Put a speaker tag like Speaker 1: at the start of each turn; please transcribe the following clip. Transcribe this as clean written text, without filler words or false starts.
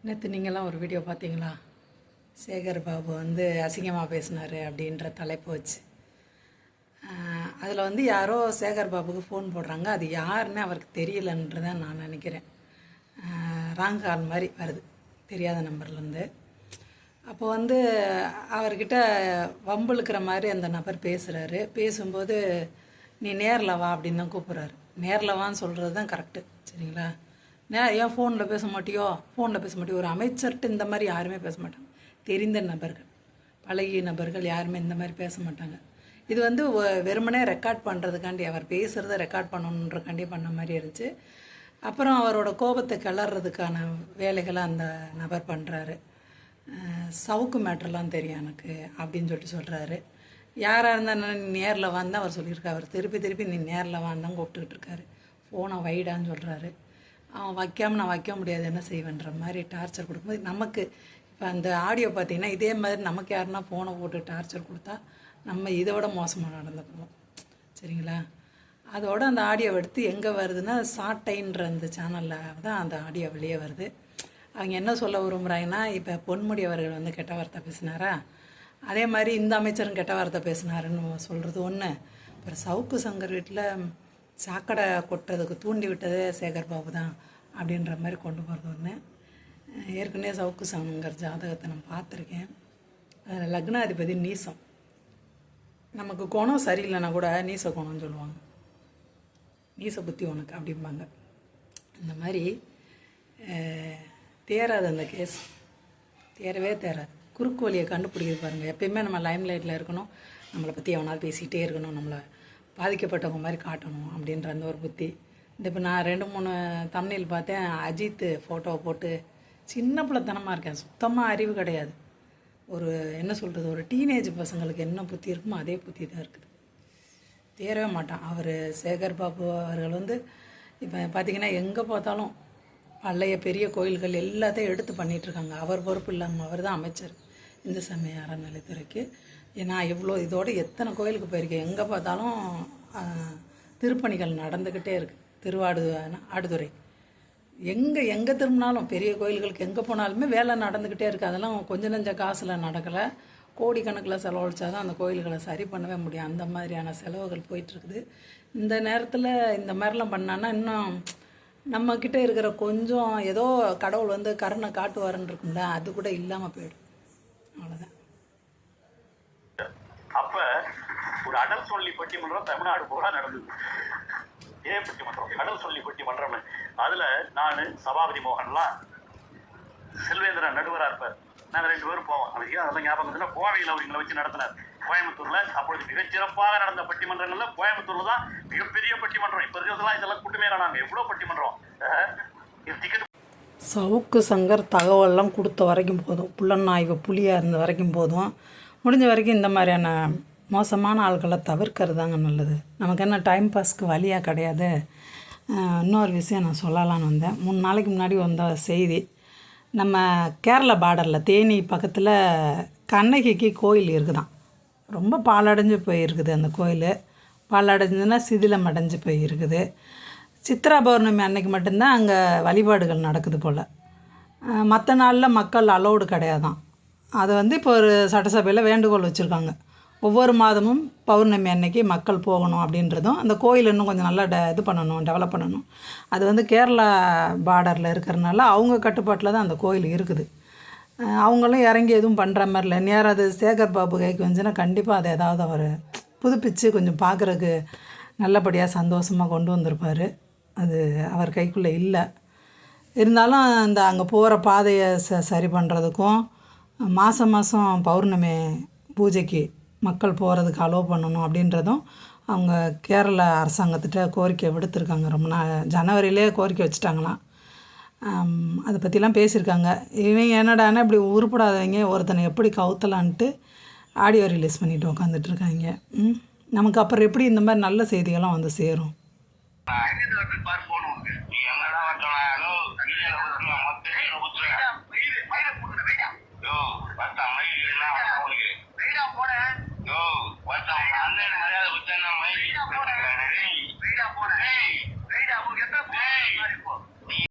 Speaker 1: நேற்று நீங்களாம் ஒரு வீடியோ பார்த்தீங்களா? சேகர் பாபு வந்து அசிங்கமாக பேசினார் அப்படின்ற தலைப்பு வச்சு. அதில் வந்து யாரோ சேகர் பாபுக்கு ஃபோன் போடுறாங்க. அது யாருன்னு அவருக்கு தெரியலன்றதான் நான் நினைக்கிறேன். ராங் கால் மாதிரி வருது, தெரியாத நம்பர்லேருந்து. அப்போ வந்து அவர்கிட்ட வம்பிழுக்கிற மாதிரி அந்த நபர் பேசுகிறாரு. பேசும்போது நீ நேரில் வா அப்படின்னு தான் கூப்பிட்றாரு. நேரில் வான்னு சொல்கிறது தான் கரெக்டு, சரிங்களா? ஏன் ஃபோனில் பேச மாட்டியோ? ஃபோனில் பேச மாட்டியோ? ஒரு அமைச்சர்கிட்ட இந்த மாதிரி யாருமே பேச மாட்டாங்க. தெரிந்த நபர்கள், பழகிய நபர்கள் யாருமே இந்த மாதிரி பேச மாட்டாங்க. இது வந்து வெறுமனே ரெக்கார்ட் பண்ணுறதுக்காண்டி, அவர் பேசுகிறத ரெக்கார்ட் பண்ணணுன்றக்காண்டி பண்ண மாதிரி இருந்துச்சு. அப்புறம் அவரோட கோபத்தை கிளறதுக்கான வேலைகளை அந்த நபர் பண்ணுறாரு. சவுக்கு மேட்டர்லாம் தெரியும் எனக்கு அப்படின்னு சொல்கிறாரு. யாராக இருந்தால் நேரில் வான்னு அவர் சொல்லியிருக்காரு. அவர் திருப்பி நீ நேரில் வான்னு தான் கூப்பிட்டுக்கிட்டு இருக்காரு. ஃபோனை வைடான்னு சொல்கிறாரு. அவன் வைக்காமல் நான் வைக்க முடியாது, என்ன செய்வேன்ற மாதிரி டார்ச்சர் கொடுக்கும்போது நமக்கு இப்போ அந்த ஆடியோ பார்த்திங்கன்னா இதே மாதிரி நமக்கு யாருன்னா ஃபோனை போட்டு டார்ச்சர் கொடுத்தா நம்ம இதை விட மோசமாக நடந்துக்குவோம், சரிங்களா? அதோட அந்த ஆடியோ எடுத்து எங்கே வருதுன்னா சாட்டைன்ற அந்த சேனலில் தான் அந்த ஆடியோ வெளியே வருது. அவங்க என்ன சொல்ல விரும்புகிறாங்கன்னா, இப்போ பொன்முடி அவர்கள் வந்து கெட்ட வார்த்தை பேசினாரா, அதே மாதிரி இந்த அமைச்சரும் கெட்ட வார்த்தை பேசினாருன்னு சொல்கிறது ஒன்று. அப்புறம் சவுக்கு சங்கர் வீட்டில் சாக்கடை கொட்டுறதுக்கு தூண்டி விட்டதே சேகர் பாபு தான் அப்படின்ற மாதிரி கொண்டு போகிறது ஒன்று. ஏற்கனவே சவுக்கு சங்கர் ஜாதகத்தை நான் பார்த்துருக்கேன். அதில் லக்னாதிபதி நீசம். நமக்கு குணம் சரியில்லைன்னா கூட நீச குணம்னு சொல்லுவாங்க. நீச புத்தி உனக்கு அப்படிம்பாங்க. இந்த மாதிரி தேராது அந்த கேஸ், தேரவே தேராது. குறுக்கு வழியை கண்டுபிடிக்கிறது பாருங்கள். எப்பயுமே நம்ம லைம் லைட்டில் இருக்கணும், நம்மளை பற்றி எவனாவது பேசிக்கிட்டே இருக்கணும், நம்மளை பாதிக்கப்பட்டவங்க மாதிரி காட்டணும் அப்படின்ற அந்த ஒரு புத்தி. இப்போ நான் 2-3 தம்ப்நெயில் பார்த்தேன். அஜித் ஃபோட்டோவை போட்டு சின்ன பிள்ளைத்தனமாக இருக்கேன், சுத்தமாக அறிவு கிடையாது. ஒரு என்ன சொல்கிறது, ஒரு டீனேஜ் பசங்களுக்கு என்ன புத்தி இருக்குமோ அதே புத்தி தான் இருக்குது. தேரவே மாட்டான். அவர் சேகர் பாபு அவர்கள் வந்து இப்போ பார்த்திங்கன்னா எங்கே பார்த்தாலும் பழைய பெரிய கோயில்கள் எல்லாத்தையும் எடுத்து பண்ணிகிட்ருக்காங்க. அவர் பொறுப்பு இல்லாமல் அவர் தான் அமைச்சர் இந்து சமய அறநிலைத்துறைக்கு. ஏன்னா இவ்வளோ இதோடு எத்தனை கோயிலுக்கு போயிருக்கேன், எங்கே பார்த்தாலும் திருப்பணிகள் நடந்துக்கிட்டே இருக்குது. ஆடுதுறை எங்கே திரும்பினாலும் பெரிய கோயில்களுக்கு எங்கே போனாலுமே வேலை நடந்துக்கிட்டே இருக்குது. அதெல்லாம் கொஞ்சம் நஞ்ச காசில் நடக்கலை, கோடிக்கணக்கில் செலவழிச்சா தான் அந்த கோயில்களை சரி பண்ணவே முடியும். அந்த மாதிரியான செலவுகள் போயிட்டுருக்குது. இந்த நேரத்தில் இந்த மாதிரிலாம் பண்ணான்னா இன்னும் நம்மக்கிட்ட இருக்கிற கொஞ்சம் ஏதோ கடவுள் வந்து கருணை காட்டுவாருன்னு இருக்கும்ல, அது கூட இல்லாமல் போயிடும். அவ்வளோதான்.
Speaker 2: அப்போ ஒரு அடல் சொல்லி பட்டிமன்றம் தமிழ்நாடு பூரா நடந்தது. இதே பட்டிமன்றம், அடல் சொல்லி பட்டிமன்றம். அதில் நான் சபாபதி மோகன்லாம் செல்வேந்திரன் நடுவராக இருப்பார். நாங்கள் 2 பேரும் போவோம். அதுக்கு அதெல்லாம் ஞாபகம் இருந்துச்சுன்னா கோவையில் அவங்களை வச்சு நடத்தினார். கோயம்புத்தூரில் அப்பொழுது மிகச்சிறப்பாக நடந்த பட்டிமன்றங்களில் கோயம்புத்தூரில் தான் மிகப்பெரிய பட்டிமன்றம். இப்போ இருக்கிறதுலாம் இதெல்லாம் கூட்டுமேறானாங்க. எவ்வளோ பட்டிமன்றம். டிக்கெட்
Speaker 1: சவுக்கு சங்கர் தகவல்லாம் கொடுத்த வரைக்கும் போதும், புலனாய்வு புலியாக இருந்த வரைக்கும் போதும். முடிஞ்ச வரைக்கும் இந்த மாதிரியான மோசமான ஆள்களை தவிர்க்கிறது தாங்க நல்லது. நமக்கு என்ன டைம் பாஸ்க்கு வழியாக கிடையாது. இன்னொரு விஷயம் நான் சொல்லலான்னு வந்தேன். 3 நாளைக்கு முன்னாடி வந்த செய்தி. நம்ம கேரளா பார்டரில் தேனி பக்கத்தில் கண்ணகிக்கு கோயில் இருக்குதான். ரொம்ப பாலடைஞ்சு போயிருக்குது அந்த கோயில். பாலடைஞ்சுன்னா சிதிலம் அடைஞ்சு போயிருக்குது. சித்ரா பௌர்ணமி அன்னைக்கு மட்டும்தான் அங்கே வழிபாடுகள் நடக்குது போல். மற்ற நாளில் மக்கள் அலோடு கிடையாதான். அது வந்து இப்போ ஒரு சட்டசபையில் வேண்டுகோள் வச்சுருக்காங்க. ஒவ்வொரு மாதமும் பௌர்ணமி அன்னைக்கு மக்கள் போகணும் அப்படின்றதும், அந்த கோயில் இன்னும் கொஞ்சம் நல்லா இது பண்ணணும், டெவலப் பண்ணணும். அது வந்து கேரளா பார்டரில் இருக்கிறனால அவங்க கட்டுப்பாட்டில் தான் அந்த கோயில் இருக்குது. அவங்களும் இறங்கி எதுவும் பண்ணுற மாதிரி இல்லை. நேரம் அது சேகர் பாபு கைக்கு வந்துச்சுன்னா கண்டிப்பாக அதை ஏதாவது அவர் புதுப்பித்து கொஞ்சம் பார்க்குறதுக்கு நல்லபடியாக சந்தோஷமாக கொண்டு வந்திருப்பார். அது அவர் கைக்குள்ளே இல்லை. இருந்தாலும் அந்த அங்கே போகிற பாதையை சரி பண்ணுறதுக்கும், மாதம் பௌர்ணமி பூஜைக்கு மக்கள் போகிறதுக்கு அலோவ் பண்ணணும் அப்படின்றதும் அவங்க கேரளா அரசாங்கத்திட்ட கோரிக்கை விடுத்திருக்காங்க. ரொம்ப ஜனவரியிலே கோரிக்கை வச்சுட்டாங்களாம். அதை பற்றிலாம் பேசியிருக்காங்க. இவங்க என்னடானா இப்படி உருப்படாதவங்க ஒருத்தனை எப்படி கவுத்தலான்ட்டு ஆடியோ ரிலீஸ் பண்ணிவிட்டு உட்காந்துட்ருக்காங்க. நமக்கு அப்புறம் எப்படி இந்த மாதிரி நல்ல செய்திகள்லாம் வந்து சேரும்?